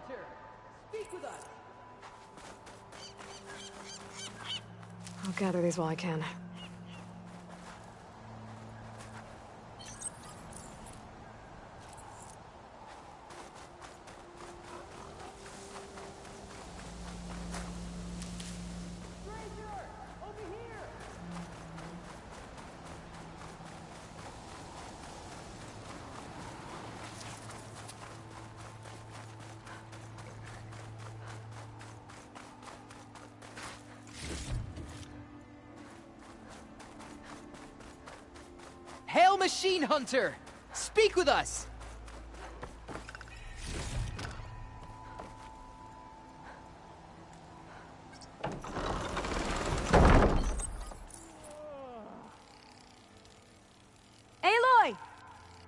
Hunter, speak with us! I'll gather these while I can. Hail Machine Hunter! Speak with us! Aloy!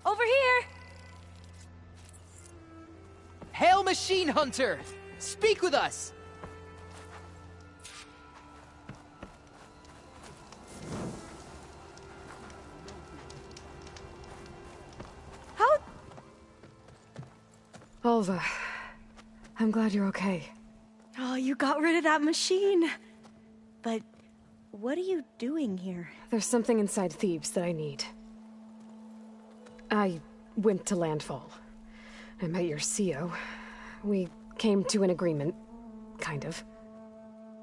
Over here! Hail Machine Hunter! Speak with us! How? Alva, I'm glad you're okay. Oh, you got rid of that machine. But what are you doing here? There's something inside Thebes that I need. I went to Landfall. I met your CO. We came to an agreement, kind of.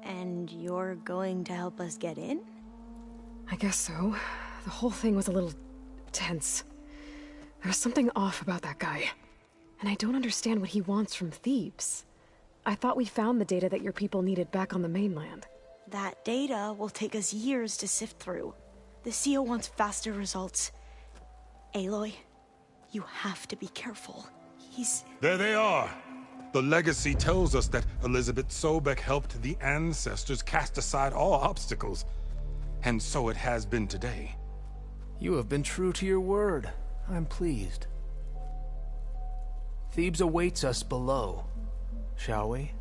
And you're going to help us get in? I guess so. The whole thing was a little tense. There was something off about that guy. And I don't understand what he wants from Thebes. I thought we found the data that your people needed back on the mainland. That data will take us years to sift through. The CO wants faster results. Aloy, you have to be careful. There they are! The legacy tells us that Elizabeth Sobek helped the ancestors cast aside all obstacles. And so it has been today. You have been true to your word. I'm pleased. Thebes awaits us below. Shall we?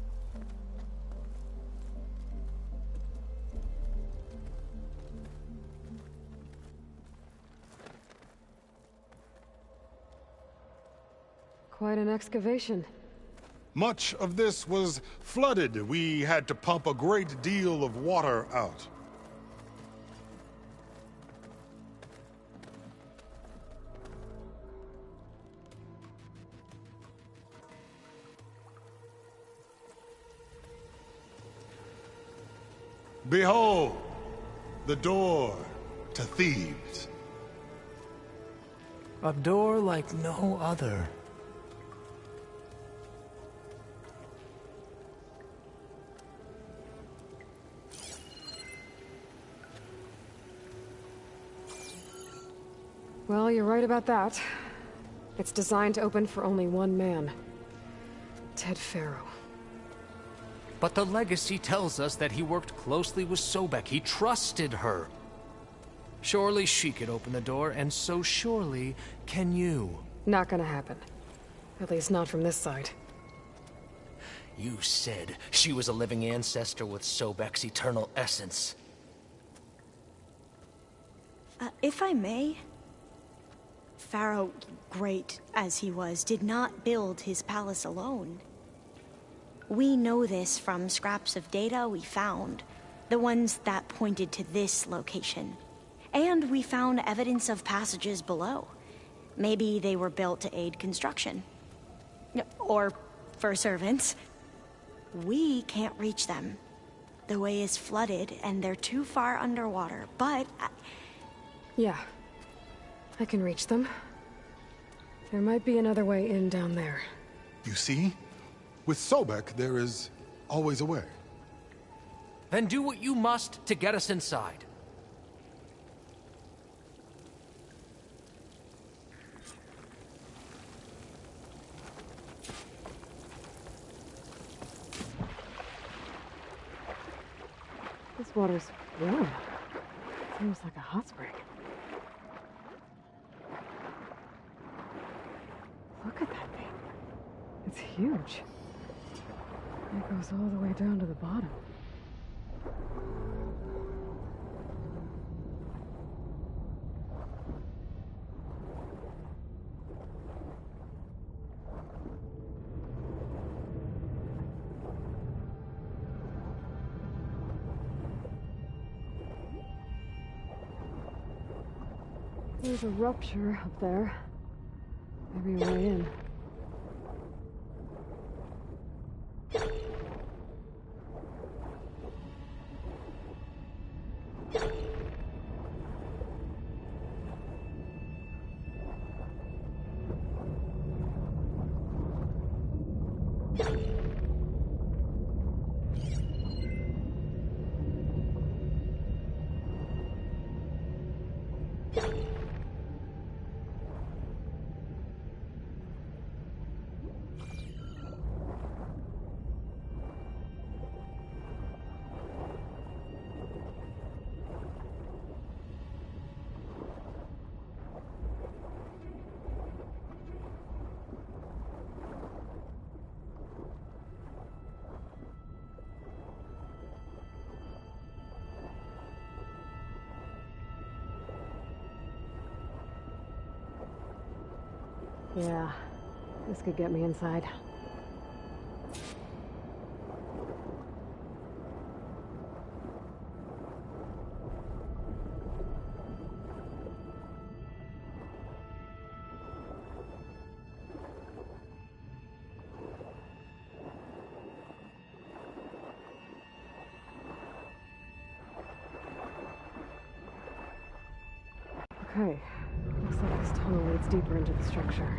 Quite an excavation. Much of this was flooded. We had to pump a great deal of water out. Behold, the door to Thebes. A door like no other. Well, you're right about that. It's designed to open for only one man. Ted Faro. But the legacy tells us that he worked closely with Sobek. He trusted her. Surely she could open the door, and so surely can you. Not gonna happen. At least not from this side. You said she was a living ancestor with Sobek's eternal essence. If I may, Pharaoh, great as he was, did not build his palace alone. We know this from scraps of data we found, the ones that pointed to this location. And we found evidence of passages below. Maybe they were built to aid construction. Or for servants. We can't reach them. The way is flooded and they're too far underwater, but... Yeah. I can reach them. There might be another way in down there. You see? With Sobek, there is always a way. Then do what you must to get us inside. This water's warm. Seems like a hot spring. Look at that thing. It's huge. It goes all the way down to the bottom. There's a rupture up there. Maybe a way in. Yeah, this could get me inside. Okay, looks like this tunnel leads deeper into the structure.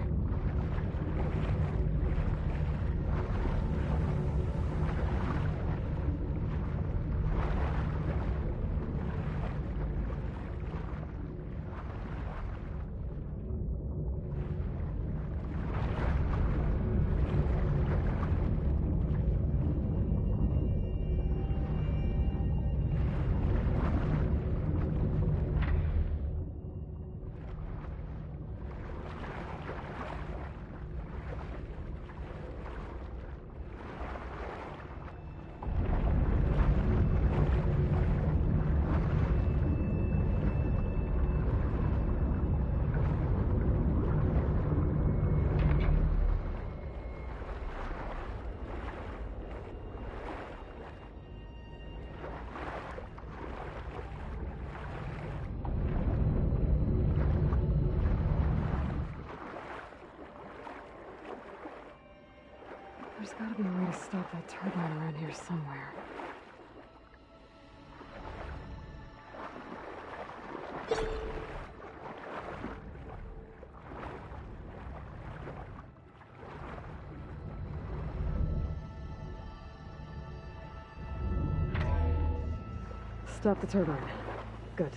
There's gotta be a way to stop that turbine around here somewhere. Stop the turbine. Good.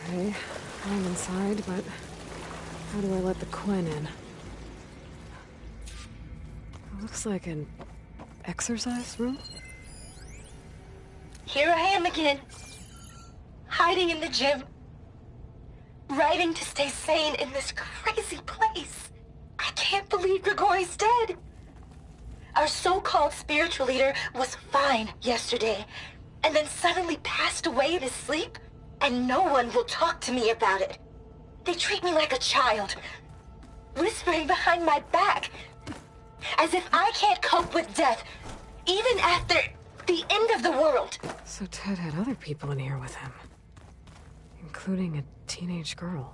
Okay, I'm inside, but how do I let the Quen in? It looks like an exercise room? Here I am again, hiding in the gym, writing to stay sane in this crazy place. I can't believe Grigori's dead. Our so-called spiritual leader was fine yesterday, and then suddenly passed away in his sleep, and no one will talk to me about it. They treat me like a child, whispering behind my back, as if I can't cope with death, even after the end of the world. So Ted had other people in here with him, including a teenage girl.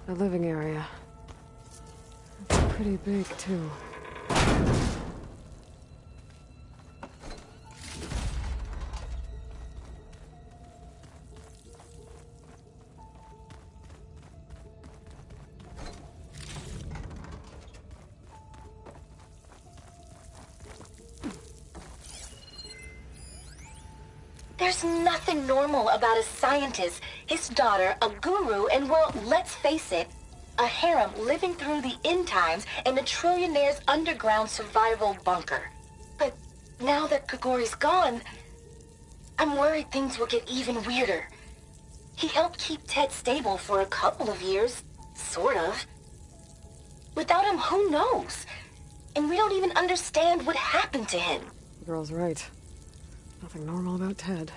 The living area. It's pretty big, too. There's nothing normal about a scientist, his daughter, a guru, and well, let's face it, a harem living through the end times in a trillionaire's underground survival bunker. But now that Grigori's gone, I'm worried things will get even weirder. He helped keep Ted stable for a couple of years, sort of. Without him, who knows? And we don't even understand what happened to him. The girl's right. Nothing normal about Ted.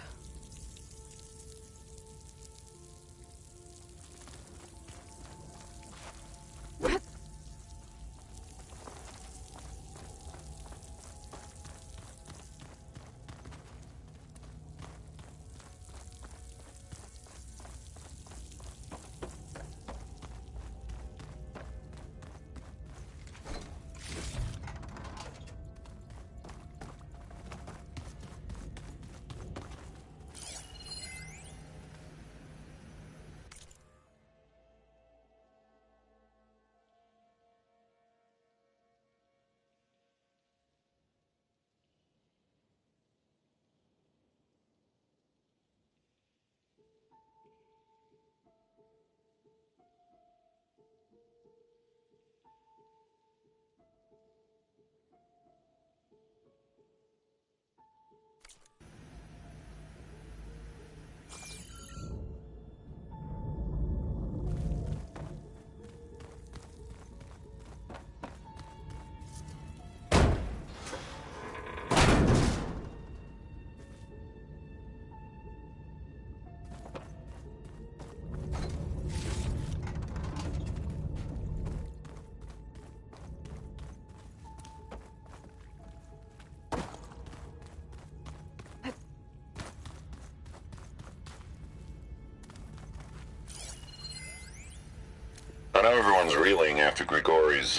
I know everyone's reeling after Grigori's,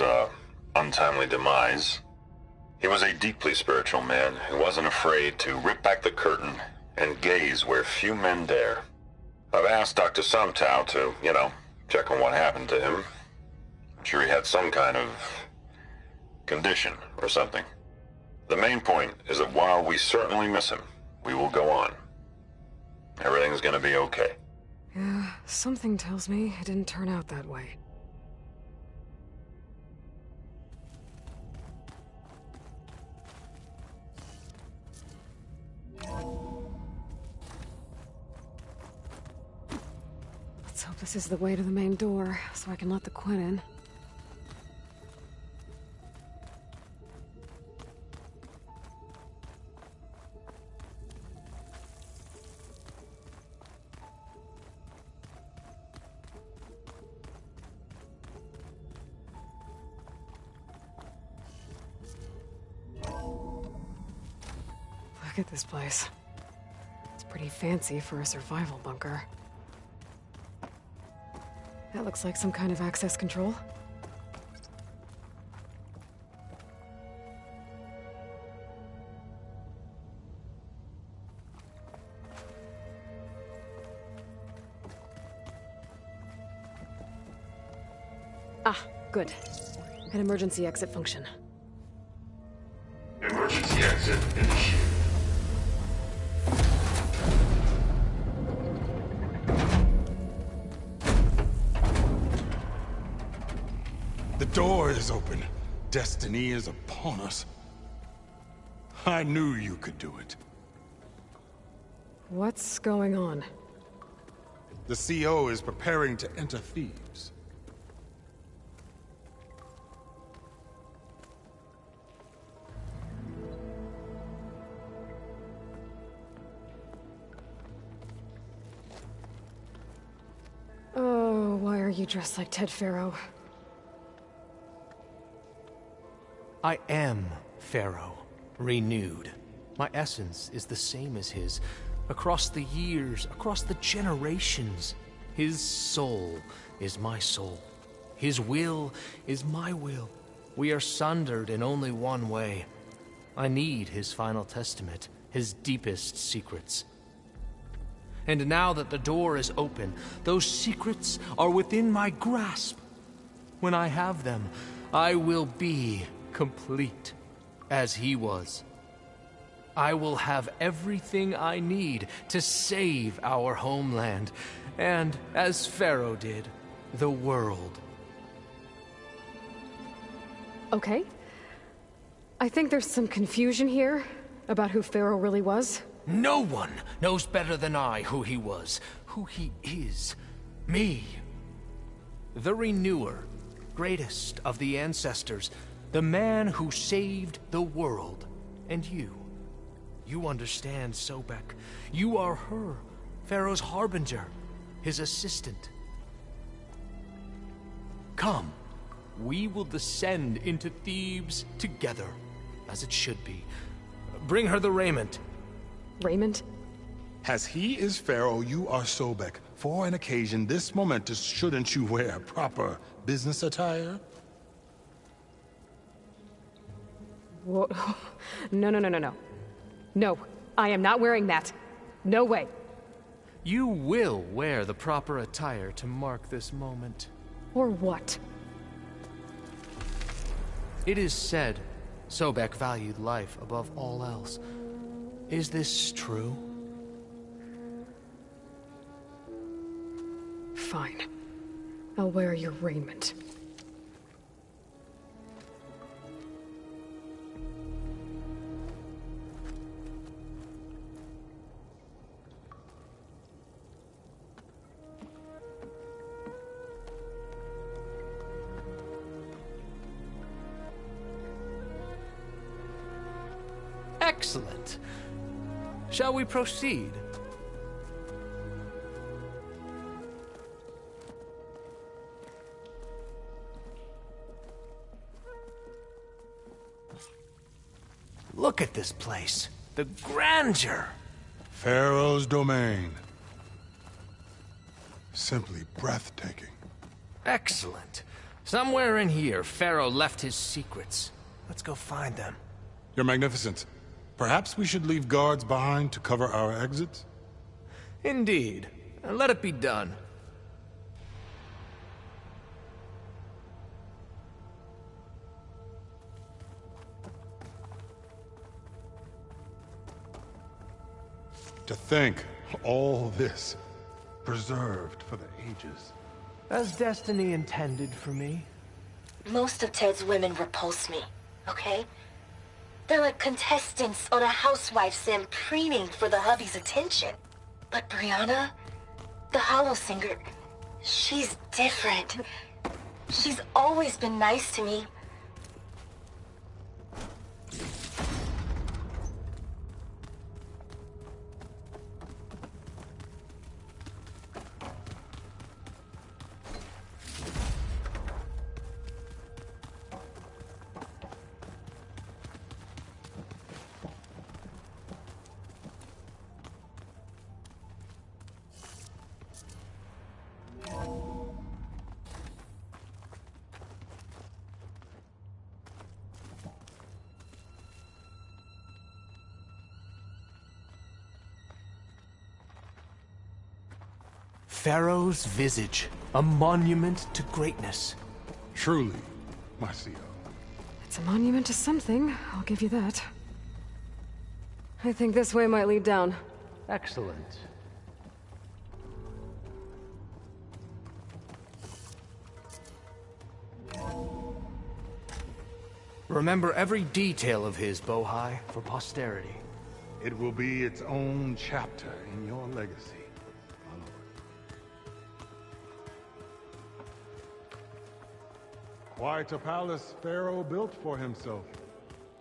untimely demise. He was a deeply spiritual man who wasn't afraid to rip back the curtain and gaze where few men dare. I've asked Dr. Sumtow to, check on what happened to him. I'm sure he had some kind of condition or something. The main point is that while we certainly miss him, we will go on. Everything's gonna be okay. Yeah, something tells me it didn't turn out that way. Let's hope this is the way to the main door, so I can let the Quinn in. Look at this place. It's pretty fancy for a survival bunker. That looks like some kind of access control. Ah, good. An emergency exit function. Emergency exit initiated. The door is open. Destiny is upon us. I knew you could do it. What's going on? The CO is preparing to enter Thebes. Oh, why are you dressed like Ted Faro? I am Pharaoh, renewed. My essence is the same as his. Across the years, across the generations. His soul is my soul. His will is my will. We are sundered in only one way. I need his final testament, his deepest secrets. And now that the door is open, those secrets are within my grasp. When I have them, I will be complete, as he was. I will have everything I need to save our homeland, and, as Pharaoh did, the world. Okay. I think there's some confusion here about who Pharaoh really was. No one knows better than I who he was, who he is. Me. The Renewer, greatest of the ancestors, the man who saved the world. And you. You understand, Sobek. You are her, Pharaoh's harbinger, his assistant. Come, we will descend into Thebes together, as it should be. Bring her the raiment. Raiment? As he is Pharaoh, you are Sobek. For an occasion this momentous, shouldn't you wear proper business attire? Whoa. No, no, no, no, no. No, I am not wearing that. No way. You will wear the proper attire to mark this moment. Or what? It is said Sobek valued life above all else. Is this true? Fine. I'll wear your raiment. Excellent. Shall we proceed? Look at this place. The grandeur. Pharaoh's domain. Simply breathtaking. Excellent. Somewhere in here, Pharaoh left his secrets. Let's go find them. Your Magnificence, perhaps we should leave guards behind to cover our exits? Indeed. Let it be done. To think, all this, preserved for the ages. As destiny intended for me. Most of Ted's women repulse me, okay? They're like contestants on a housewife sim preening for the hubby's attention. But Brianna, the Hollow Singer, she's different. She's always been nice to me. Pharaoh's visage, a monument to greatness. Truly, Marcio. It's a monument to something, I'll give you that. I think this way might lead down. Excellent. Remember every detail of his, Bohai, for posterity. It will be its own chapter in your legacy. Quite a palace Pharaoh built for himself.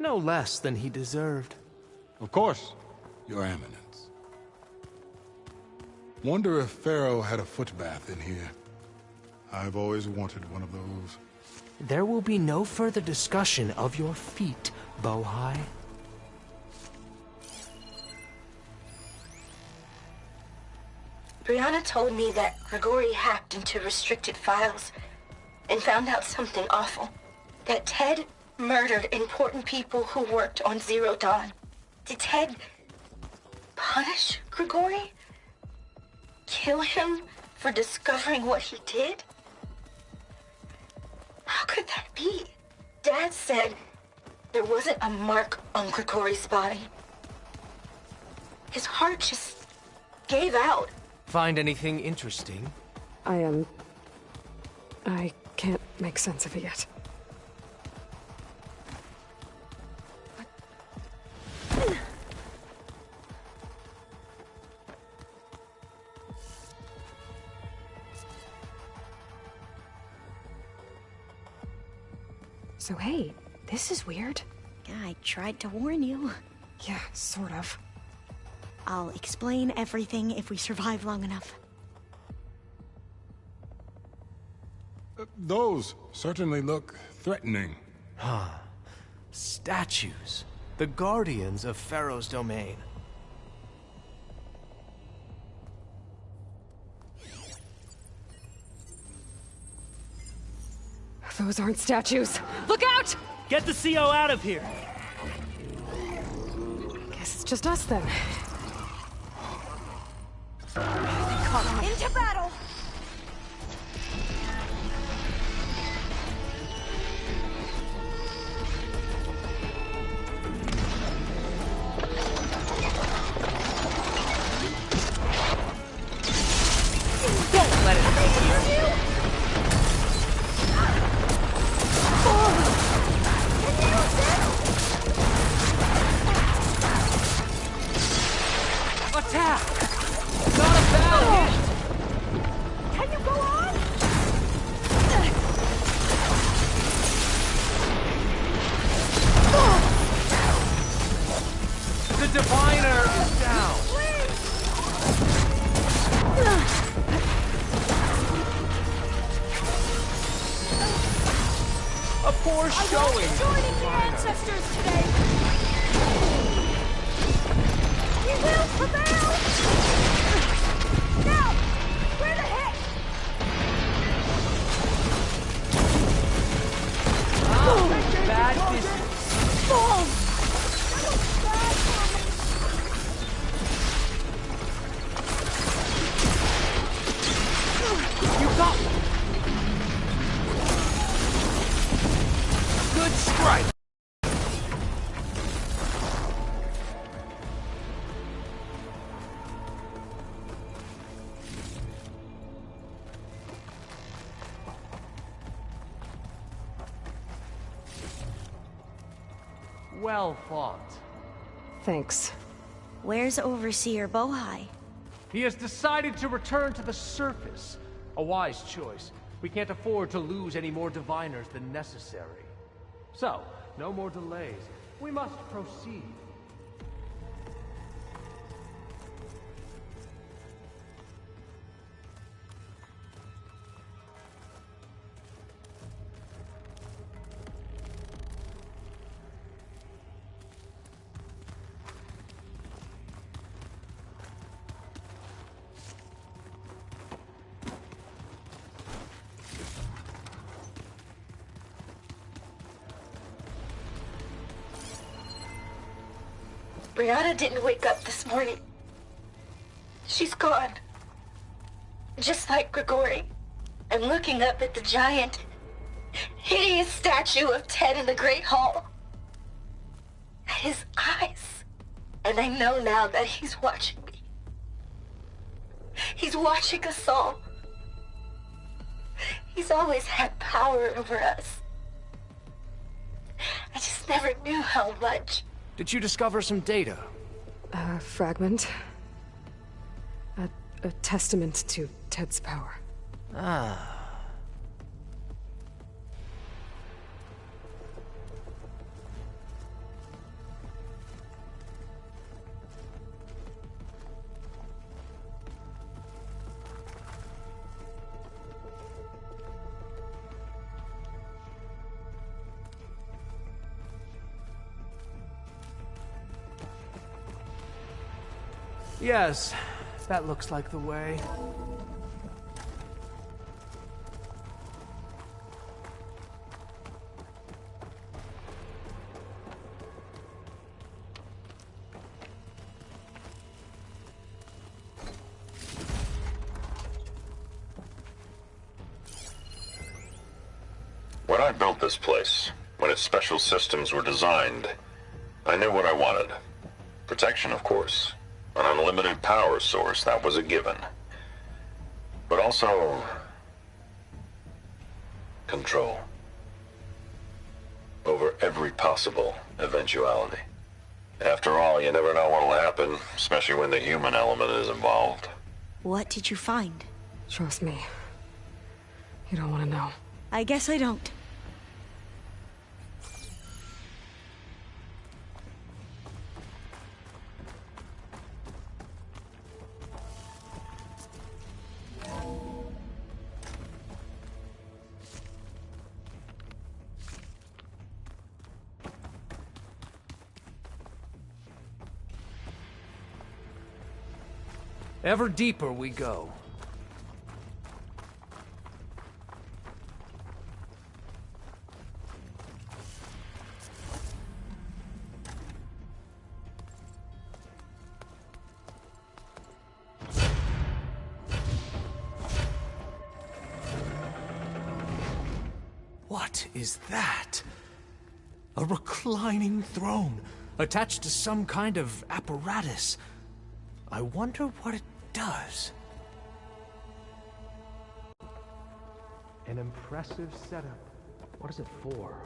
No less than he deserved. Of course, Your Eminence. Wonder if Pharaoh had a footbath in here. I've always wanted one of those. There will be no further discussion of your feet, Bohai. Brianna told me that Grigori hacked into restricted files and found out something awful. That Ted murdered important people who worked on Zero Dawn. Did Ted punish Grigori? Kill him for discovering what he did? How could that be? Dad said there wasn't a mark on Grigori's body. His heart just gave out. Find anything interesting? I can't make sense of it yet. So hey, this is weird. Yeah, I tried to warn you. Yeah, sort of. I'll explain everything if we survive long enough. Those certainly look threatening. Statues. The guardians of Pharaoh's domain. Those aren't statues. Look out! Get the CO out of here! Guess it's just us then. Into battle! Don't let it go here! Attack! Not a bad hit! Can you go on? The diviner is down! A poor showing! Joining the ancestors today! We will prevail! Now! Where the heck? Bad business! You got me! Good strike! Well fought. Thanks. Where's Overseer Bohai? He has decided to return to the surface. A wise choice. We can't afford to lose any more diviners than necessary. So, no more delays. We must proceed. Brianna didn't wake up this morning. She's gone. Just like Grigori. I'm looking up at the giant, hideous statue of Ted in the Great Hall. At his eyes. And I know now that he's watching me. He's watching us all. He's always had power over us. I just never knew how much. Did you discover some data? A fragment. A testament to Ted's power. Ah. Yes, that looks like the way. When I built this place, when its special systems were designed, I knew what I wanted. Protection, of course. An unlimited power source, that was a given. But also... control. Over every possible eventuality. After all, you never know what'll happen, especially when the human element is involved. What did you find? Trust me. You don't want to know. I guess I don't. Ever deeper we go. What is that? A reclining throne, attached to some kind of apparatus. I wonder what it does. An impressive setup. What is it for?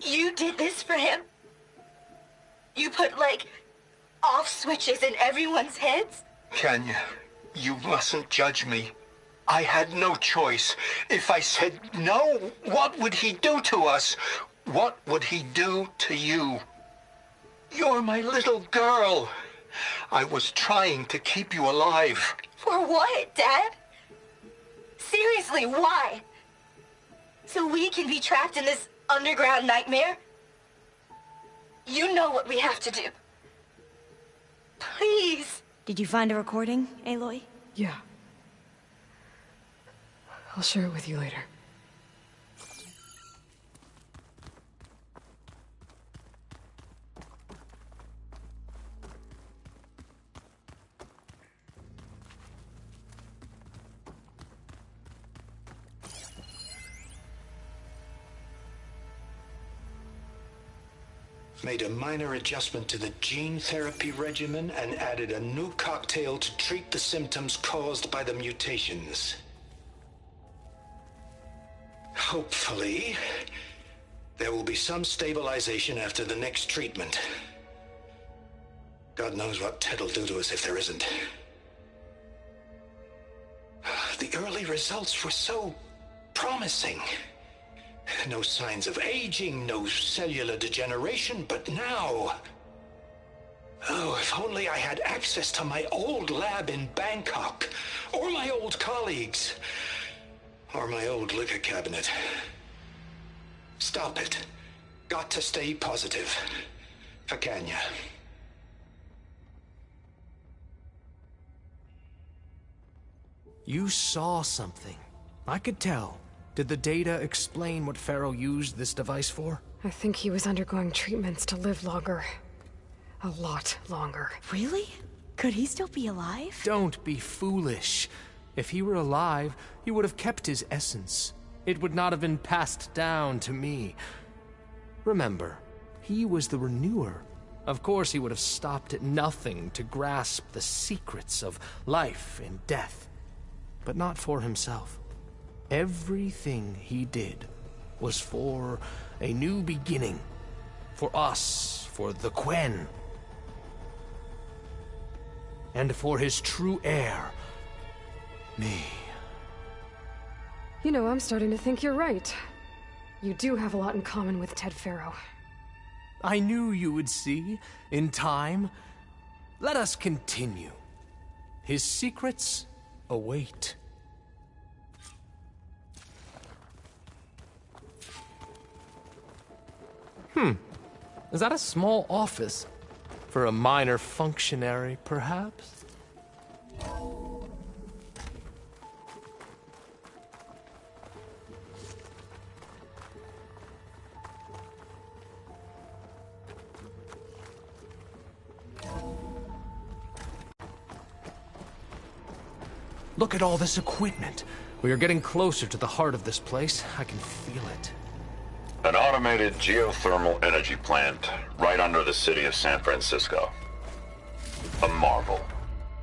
You did this for him? You put, like, off switches in everyone's heads? Kenya, you mustn't judge me. I had no choice. If I said no, what would he do to us? What would he do to you? You're my little girl. I was trying to keep you alive. For what, Dad? Seriously, why? So we can be trapped in this underground nightmare? You know what we have to do. Please. Did you find a recording, Aloy? Yeah. I'll share it with you later. Made a minor adjustment to the gene therapy regimen and added a new cocktail to treat the symptoms caused by the mutations. Hopefully, there will be some stabilization after the next treatment. God knows what Ted'll do to us if there isn't. The early results were so promising. No signs of aging, no cellular degeneration, but now... Oh, if only I had access to my old lab in Bangkok, or my old colleagues, or my old liquor cabinet. Stop it. Got to stay positive. For Kenya. You saw something. I could tell. Did the data explain what Pharaoh used this device for? I think he was undergoing treatments to live longer. A lot longer. Really? Could he still be alive? Don't be foolish. If he were alive, he would have kept his essence. It would not have been passed down to me. Remember, he was the renewer. Of course he would have stopped at nothing to grasp the secrets of life and death. But not for himself. Everything he did was for a new beginning. For us, for the Quen. And for his true heir, me. You know, I'm starting to think you're right. You do have a lot in common with Ted Pharaoh. I knew you would see, in time. Let us continue. His secrets await. Is that a small office? For a minor functionary, perhaps? Look at all this equipment. We are getting closer to the heart of this place. I can feel it. An automated geothermal energy plant right under the city of San Francisco. A marvel.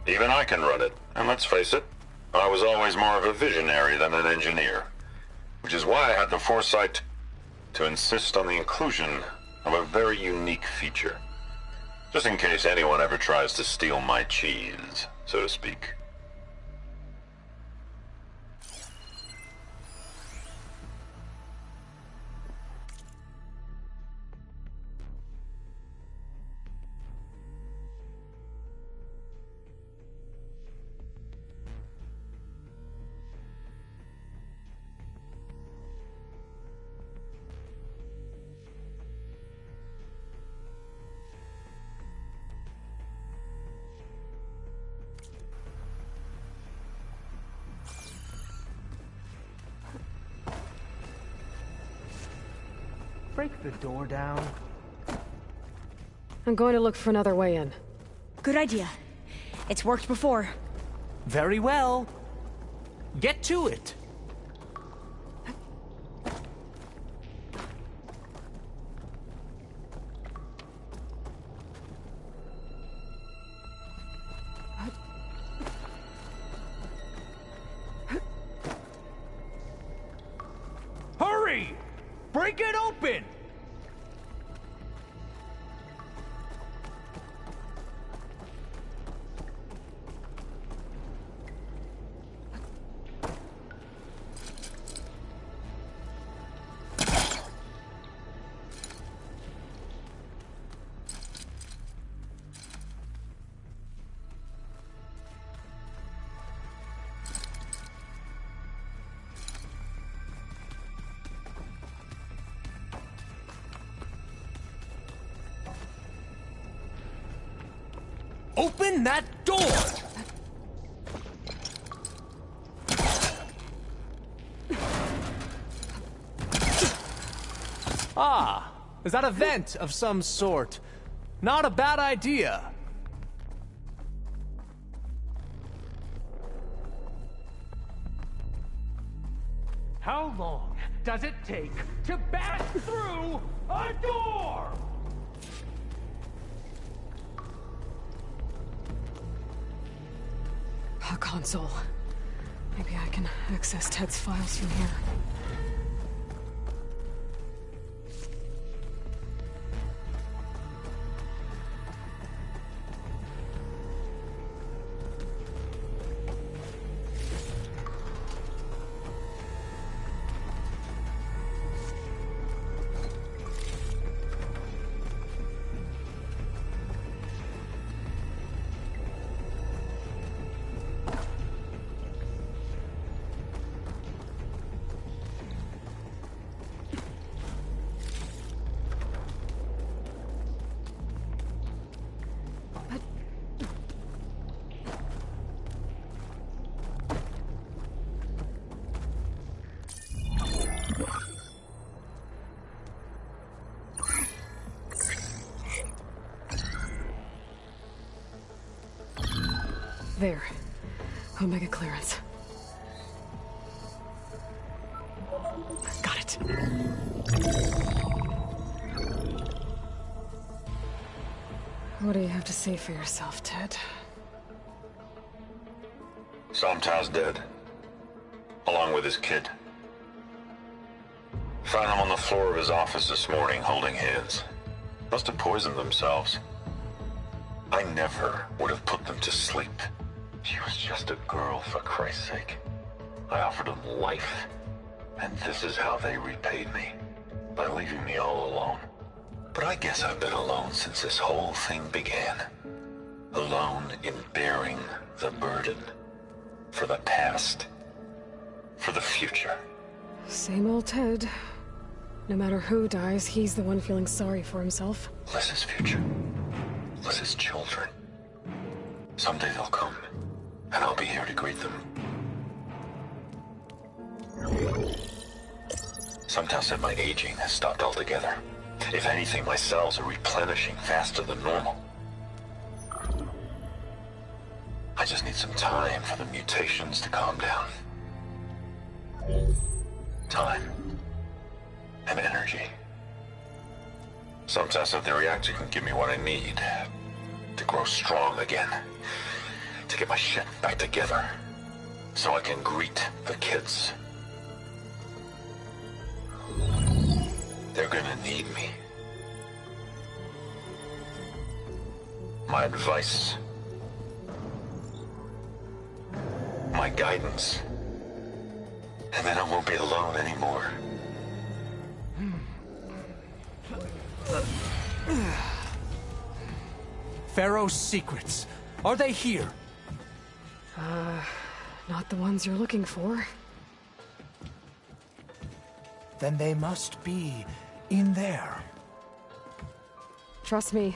Even I can run it, and let's face it, I was always more of a visionary than an engineer. Which is why I had the foresight to insist on the inclusion of a very unique feature. Just in case anyone ever tries to steal my cheese, so to speak. Break the door down. I'm going to look for another way in. Good idea. It's worked before. Very well. Get to it. Hurry! Break it open! Open that door! Ah, is that a vent of some sort? Not a bad idea. How long does it take to bash through a door? A console. Maybe I can access Ted's files from here. There. Omega clearance. Got it. What do you have to say for yourself, Ted? Somtow's dead. Along with his kid. Found him on the floor of his office this morning, holding hands. Must have poisoned themselves. I never would have put them to sleep. She was just a girl, for Christ's sake. I offered them life. And this is how they repaid me. By leaving me all alone. But I guess I've been alone since this whole thing began. Alone in bearing the burden. For the past. For the future. Same old Ted. No matter who dies, he's the one feeling sorry for himself. Liz's future. Liz's children. Someday they'll come. And I'll be here to greet them. Somtow said my aging has stopped altogether. If anything, my cells are replenishing faster than normal. I just need some time for the mutations to calm down. Time. And energy. Somtow said the reactor can give me what I need. To grow strong again. To get my shit back together. So I can greet the kids. They're gonna need me. My advice. My guidance. And then I won't be alone anymore. Pharaoh's secrets. Are they here? Not the ones you're looking for. Then they must be in there. Trust me.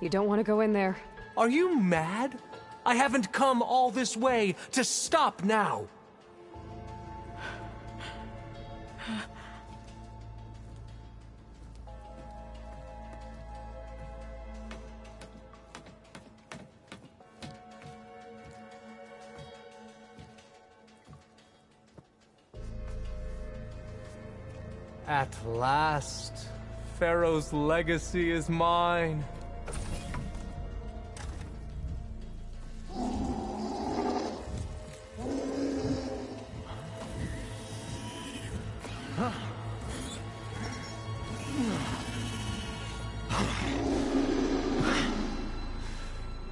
You don't want to go in there. Are you mad? I haven't come all this way to stop now. At last, Pharaoh's legacy is mine.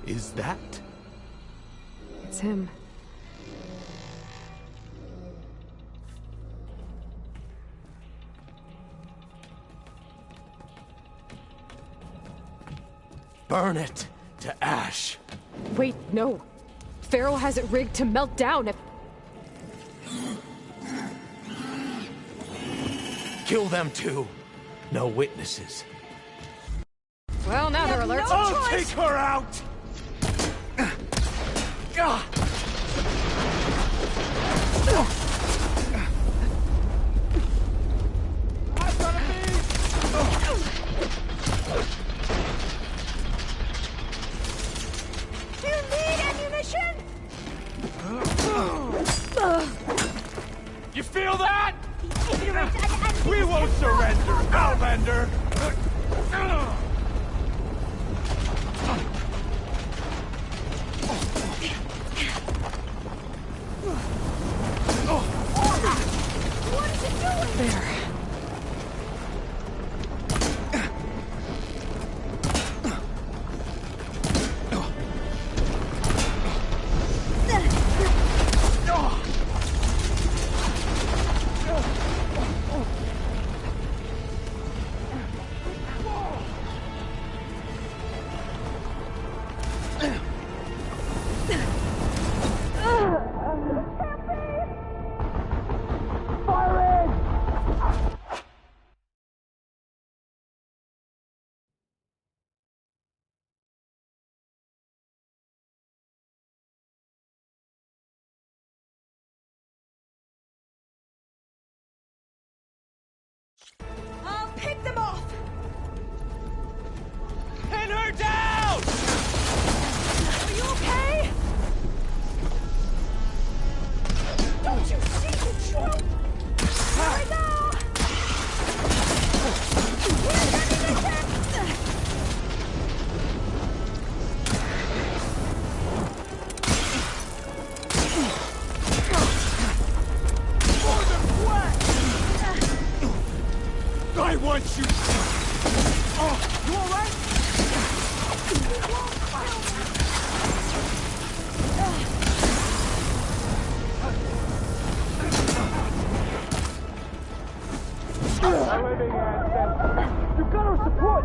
Is that? It's him. Burn it to ash. Wait, no. Pharaoh has it rigged to melt down if... Kill them too. No witnesses. Well, now they're alerts. I'll take her out! Do you need ammunition? You feel that? We won't surrender, Outlander! What is it doing? There. I want you! Oh, you alright? Our living ancestors! You've got our support!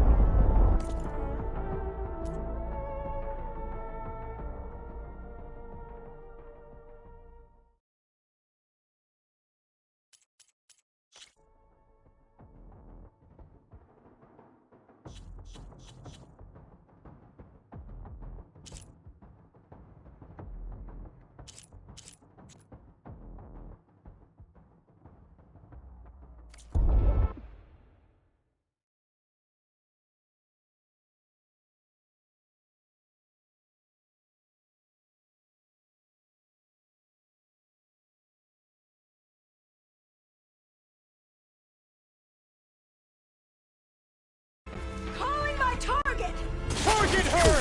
Calling my target! Target her!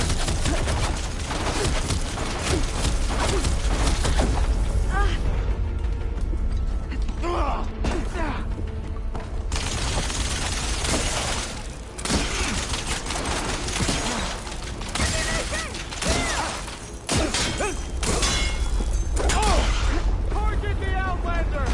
Target the Outlander!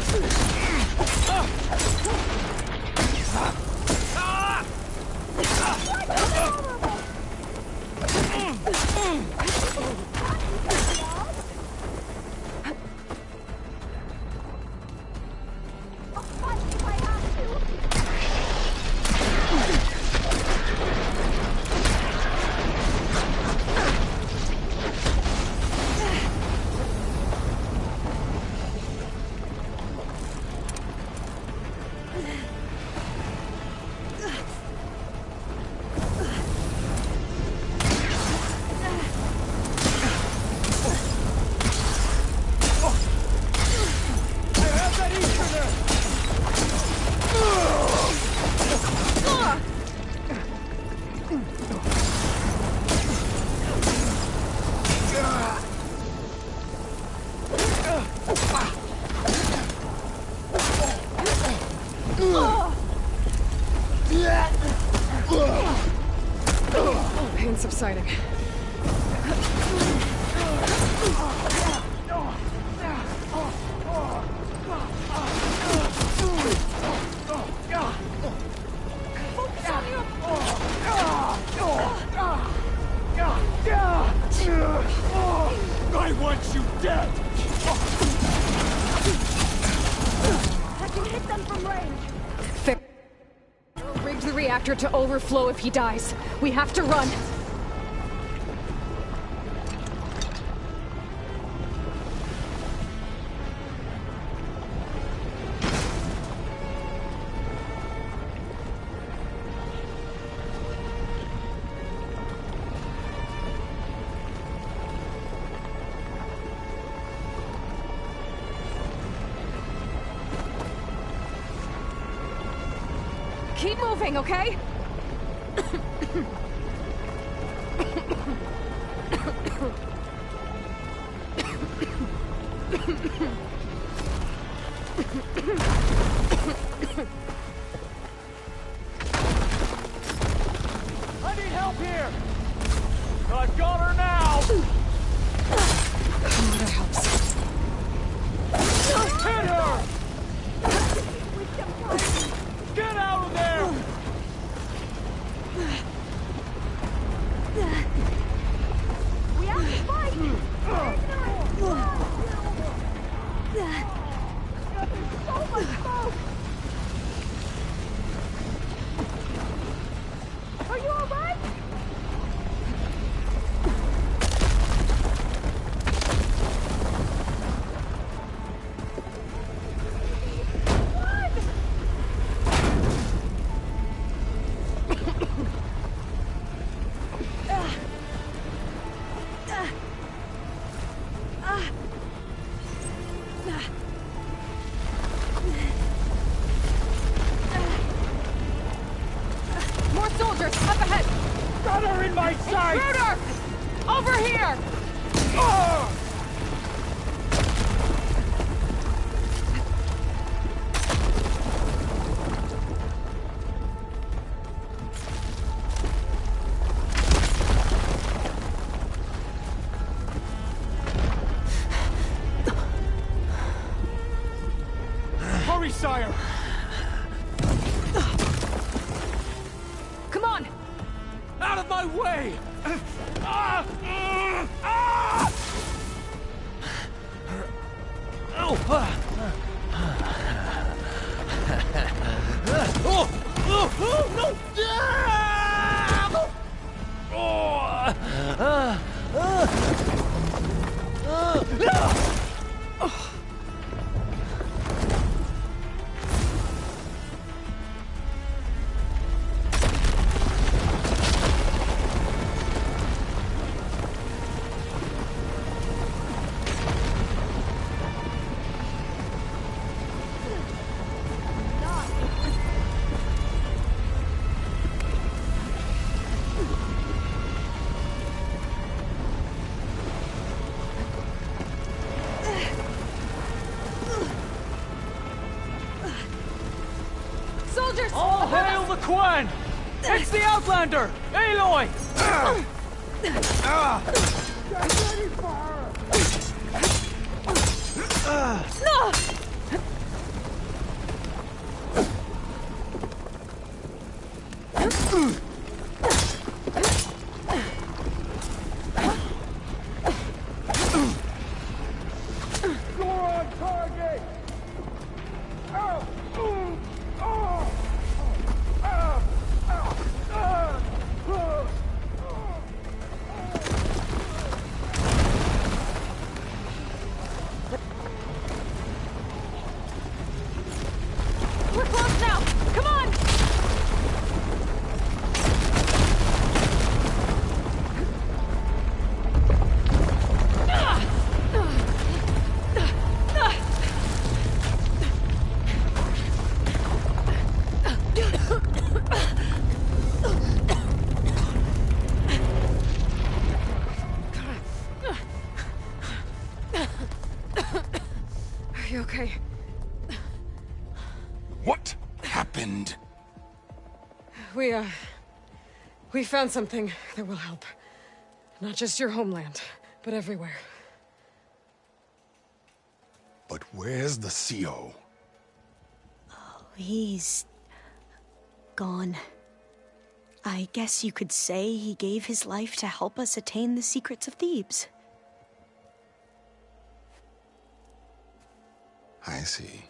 Pain subsiding. I want you dead! I can hit them from range. Rigged the reactor to overflow if he dies. We have to run. Keep moving, okay? I need help here! I've got her now! Oh, that helps. Hit her! Get out of there! We have to fight! So much smoke! Are you alright? More soldiers, up ahead! Got her in my sight! Intruder! Over here! my way! Soldiers! All hail the Quen! It's the Outlander! Aloy! You're on target! We're close now! Come on! Are you okay? What happened? We found something that will help. Not just your homeland, but everywhere. But where's the CO? He's gone. I guess you could say he gave his life to help us attain the secrets of Thebes. I see.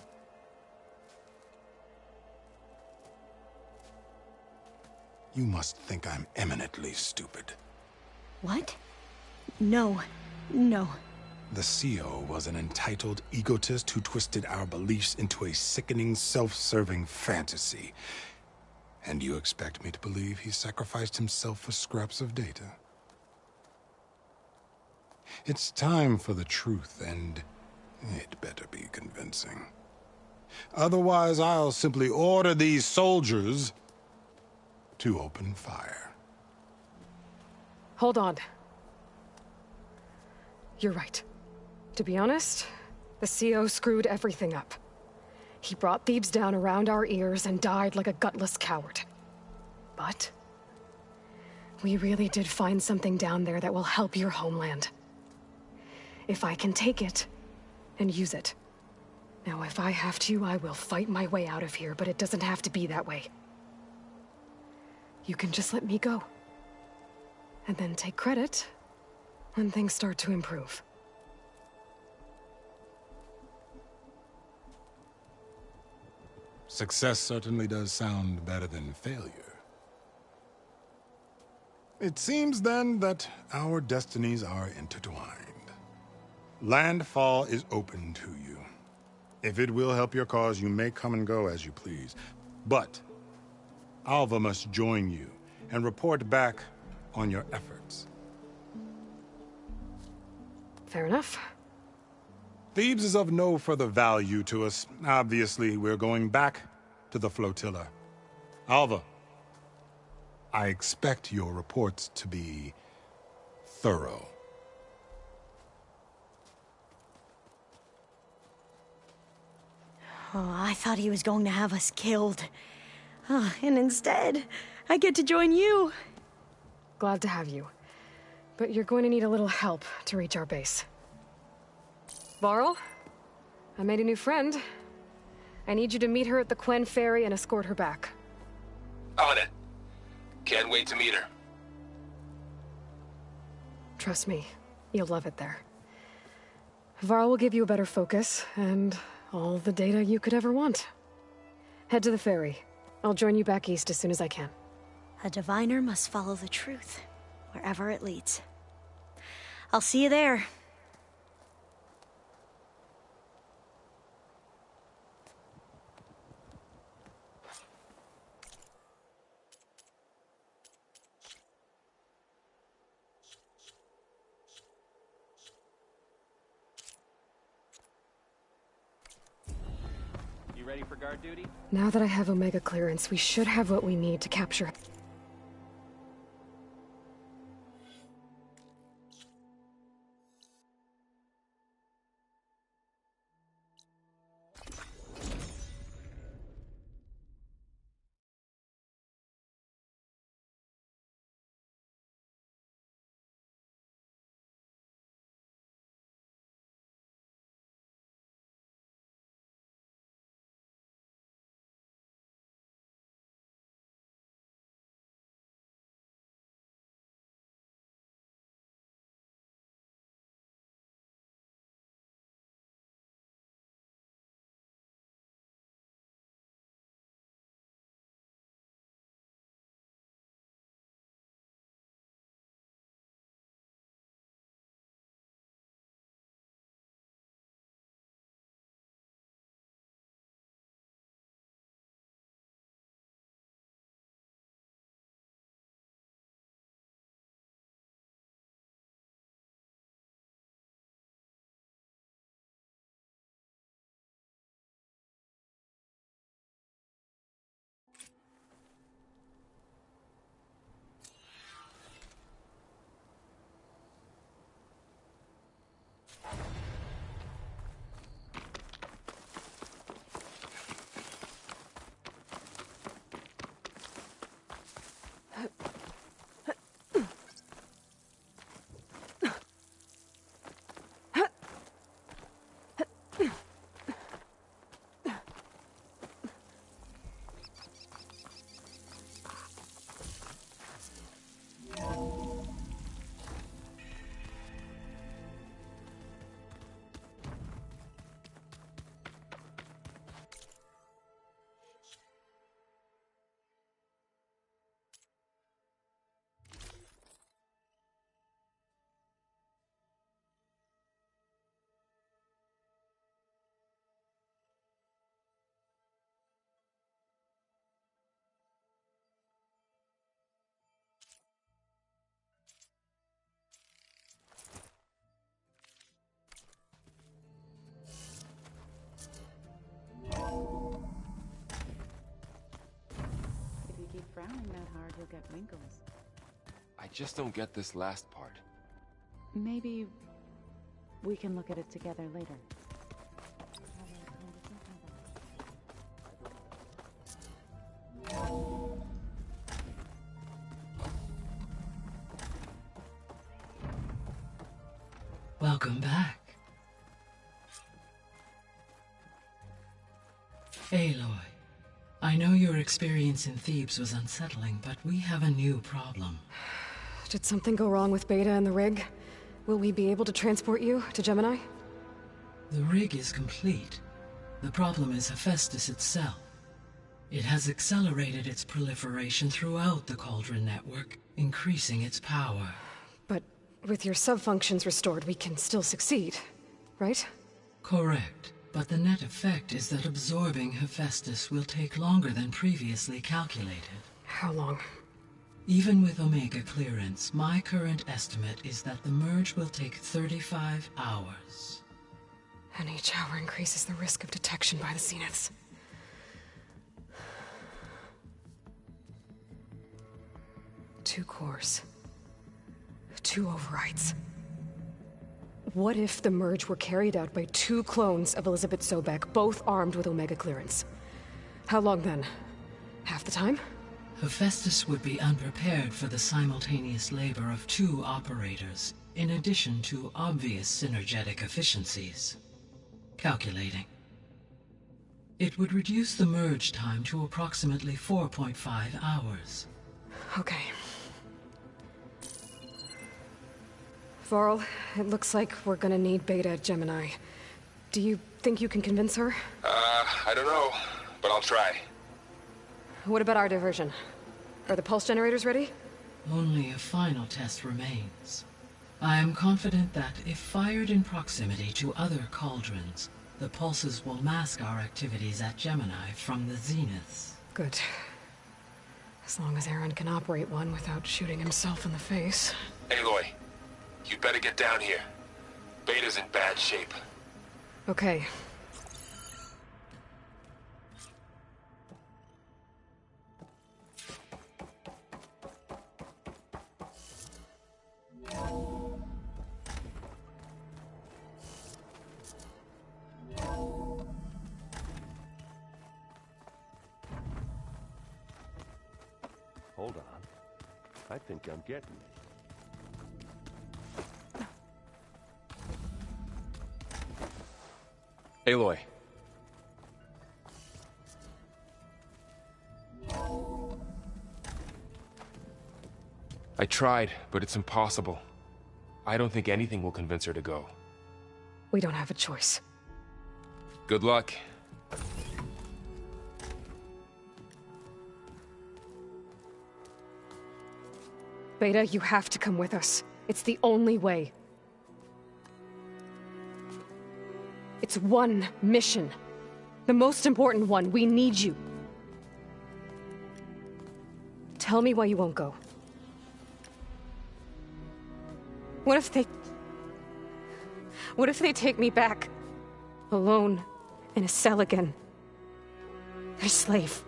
You must think I'm eminently stupid. What? No. No. The CO was an entitled egotist who twisted our beliefs into a sickening, self-serving fantasy. And you expect me to believe he sacrificed himself for scraps of data? It's time for the truth, and it better be convincing. Otherwise, I'll simply order these soldiers to open fire. Hold on. You're right. To be honest, the CO screwed everything up. He brought Thebes down around our ears and died like a gutless coward. But we really did find something down there that will help your homeland. If I can take it and use it. Now, if I have to, I will fight my way out of here, but it doesn't have to be that way. You can just let me go. And then take credit when things start to improve. Success certainly does sound better than failure. It seems then that our destinies are intertwined. Landfall is open to you. If it will help your cause, you may come and go as you please. But Alva must join you and report back on your efforts. Fair enough. Thebes is of no further value to us. Obviously, we're going back to the flotilla. Alva, I expect your reports to be thorough. Oh, I thought he was going to have us killed. Oh, and instead, I get to join you. Glad to have you. But you're going to need a little help to reach our base. Varl, I made a new friend. I need you to meet her at the Quen Ferry and escort her back. On it. Can't wait to meet her. Trust me, you'll love it there. Varl will give you a better focus, and all the data you could ever want. Head to the ferry. I'll join you back east as soon as I can. A diviner must follow the truth, wherever it leads. I'll see you there. You ready for guard duty? Now that I have Omega clearance, we should have what we need to capture... Frowning that hard, you'll get wrinkles. I just don't get this last part. Maybe we can look at it together later. Welcome back. Aloy, I know your experience in Thebes was unsettling, but we have a new problem. Did something go wrong with Beta and the rig? Will we be able to transport you to Gemini? The rig is complete. The problem is Hephaestus itself. It has accelerated its proliferation throughout the Cauldron network, increasing its power. But with your sub-functions restored, we can still succeed, right? Correct. But the net effect is that absorbing Hephaestus will take longer than previously calculated. How long? Even with Omega clearance, my current estimate is that the merge will take 35 hours. And each hour increases the risk of detection by the Zeniths. Two cores. Two overrides. What if the merge were carried out by two clones of Elizabeth Sobek, both armed with Omega clearance? How long then? Half the time? Hephaestus would be unprepared for the simultaneous labor of two operators, in addition to obvious synergetic efficiencies. Calculating. It would reduce the merge time to approximately 4.5 hours. Okay. Varl, it looks like we're gonna need Beta at Gemini. Do you think you can convince her? I don't know, but I'll try. What about our diversion? Are the pulse generators ready? Only a final test remains. I am confident that if fired in proximity to other cauldrons, the pulses will mask our activities at Gemini from the zeniths. Good. As long as Aaron can operate one without shooting himself in the face. Aloy, you better get down here. Beta's in bad shape. Okay. Hold on. I think I'm getting it. Aloy. I tried, but it's impossible. I don't think anything will convince her to go. We don't have a choice. Good luck. Beta, you have to come with us. It's the only way. It's one mission. The most important one. We need you. Tell me why you won't go. What if they take me back? Alone, in a cell again. A slave.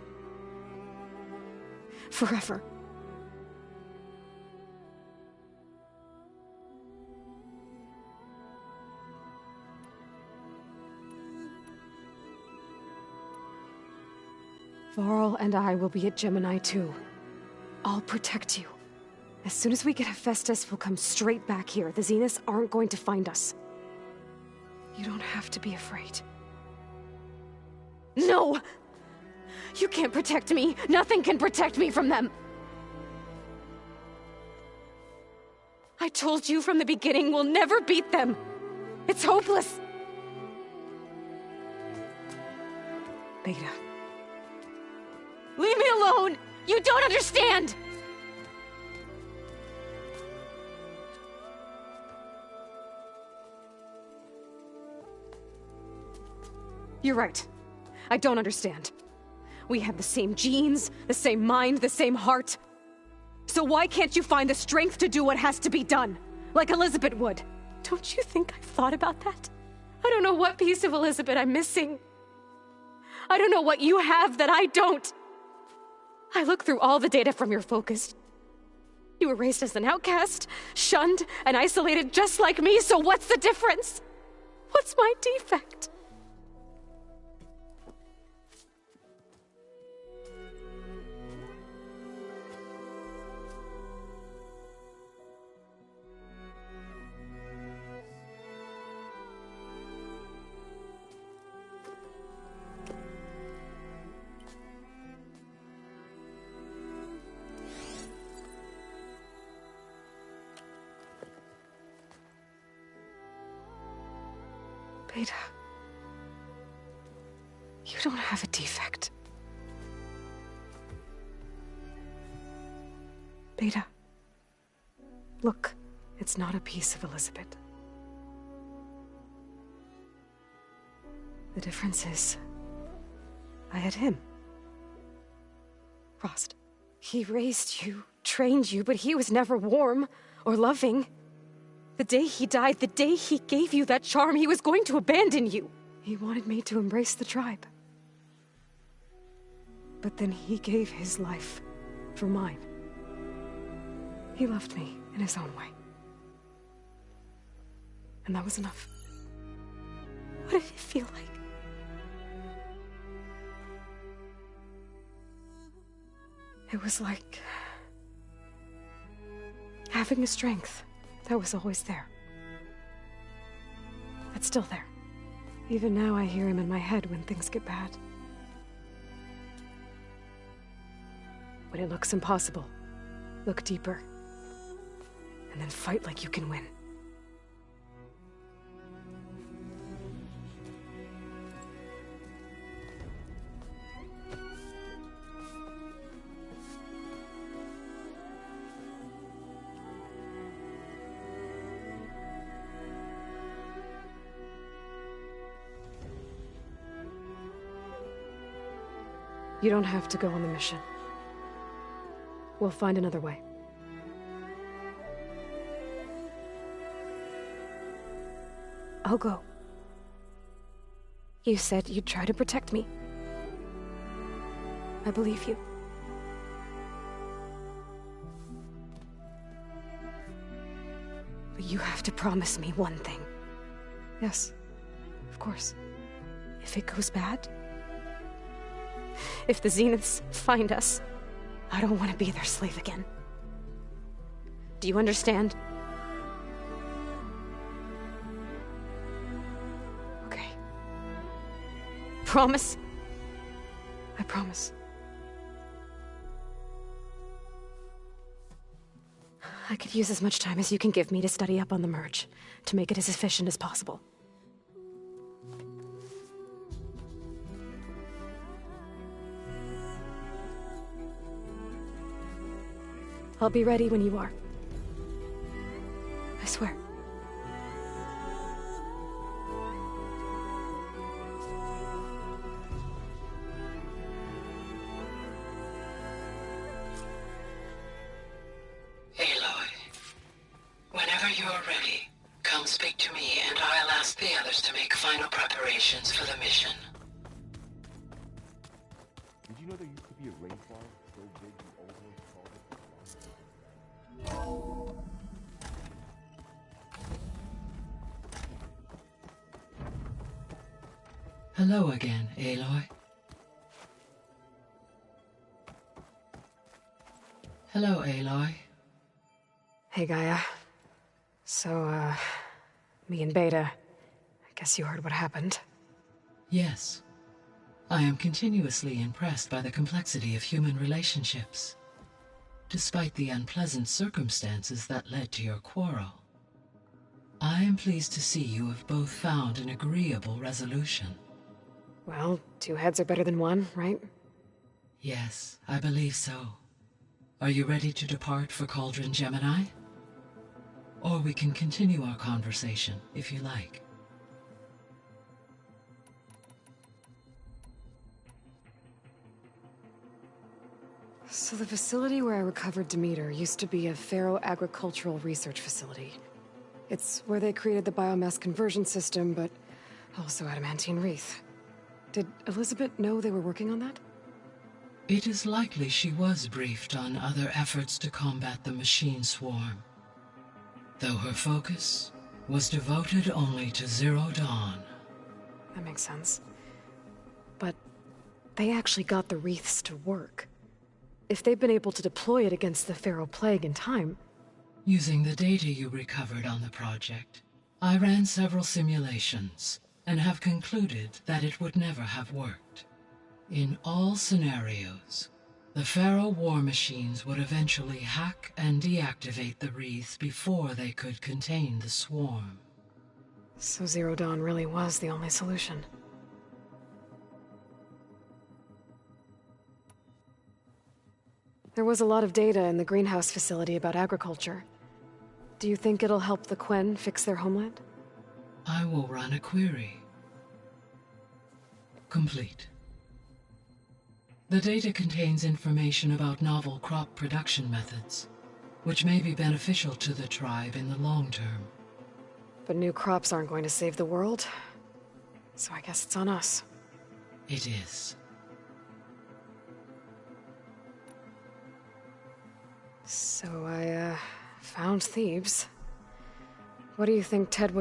Forever. Varl and I will be at Gemini too. I'll protect you. As soon as we get Hephaestus, we'll come straight back here. The Zeniths aren't going to find us. You don't have to be afraid. No! You can't protect me. Nothing can protect me from them. I told you from the beginning, we'll never beat them. It's hopeless. Beta. Leave me alone! You don't understand! You're right. I don't understand. We have the same genes, the same mind, the same heart. So why can't you find the strength to do what has to be done? Like Elizabeth would. Don't you think I've thought about that? I don't know what piece of Elizabeth I'm missing. I don't know what you have that I don't. I look through all the data from your focus. You were raised as an outcast, shunned, and isolated just like me, so what's the difference? What's my defect? Beta, you don't have a defect. Beta, look, it's not a piece of Elizabeth. The difference is, I had him. Rost. He raised you, trained you, but he was never warm or loving. The day he died, the day he gave you that charm, he was going to abandon you. He wanted me to embrace the tribe. But then he gave his life for mine. He loved me in his own way. And that was enough. What did it feel like? It was like having a strength that was always there. That's still there. Even now I hear him in my head when things get bad. When it looks impossible, look deeper. And then fight like you can win. You don't have to go on the mission. We'll find another way. I'll go. You said you'd try to protect me. I believe you. But you have to promise me one thing. Yes, of course. If it goes bad, if the Zeniths find us, I don't want to be their slave again. Do you understand? Okay. Promise? I promise. I could use as much time as you can give me to study up on the merge, to make it as efficient as possible. I'll be ready when you are. I swear. Aloy, whenever you're ready, come speak to me and I'll ask the others to make final preparations for the mission. Did you know there used to be a rainfall so big the old ones called it? Hello again, Aloy. Hello, Aloy. Hey, Gaia. So, me and Beta, I guess you heard what happened. Yes. I am continuously impressed by the complexity of human relationships, despite the unpleasant circumstances that led to your quarrel. I am pleased to see you have both found an agreeable resolution. Well, two heads are better than one, right? Yes, I believe so. Are you ready to depart for Cauldron Gemini? Or we can continue our conversation, if you like. So the facility where I recovered Demeter used to be a Faro agricultural research facility. It's where they created the biomass conversion system, but also adamantine wreath. Did Elizabeth know they were working on that? It is likely she was briefed on other efforts to combat the machine swarm, though her focus was devoted only to Zero Dawn. That makes sense. But they actually got the wreaths to work. If they've been able to deploy it against the Faro Plague in time... Using the data you recovered on the project, I ran several simulations and have concluded that it would never have worked. In all scenarios, the Faro war machines would eventually hack and deactivate the wreaths before they could contain the swarm. So Zero Dawn really was the only solution. There was a lot of data in the greenhouse facility about agriculture. Do you think it'll help the Quen fix their homeland? I will run a query. Complete. The data contains information about novel crop production methods, which may be beneficial to the tribe in the long term. But new crops aren't going to save the world, so I guess it's on us. It is. So I, found Thebes. What do you think Ted would have